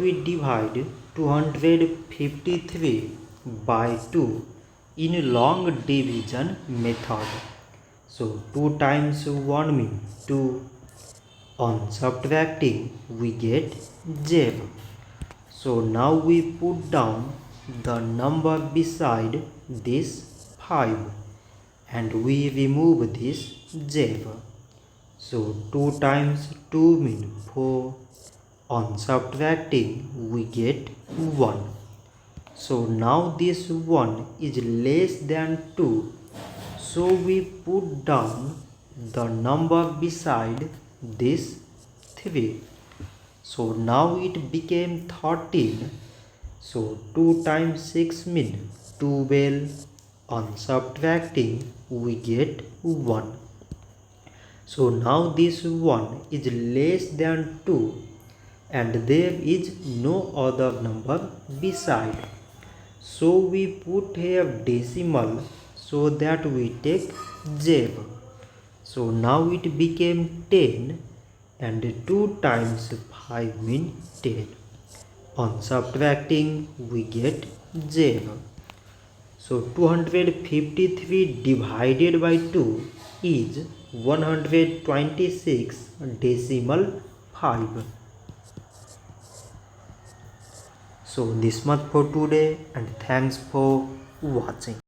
We divide 253 by 2 in long division method. So 2 times 1 means 2. On subtracting we get 0. So now we put down the number beside this 5 and we remove this 0. So 2 times 2 means 4. On subtracting we get 1. So now this 1 is less than 2. So we put down the number beside this 3. So now it became 13. So 2 times 6 means 12. On subtracting we get 1. So now this 1 is less than 2 and there is no other number beside. So we put here decimal so that we take 0. So now it became 10 and 2 times 5 means 10. On subtracting we get 0. So 253 divided by 2 is 126 decimal 5. So this much for today and thanks for watching.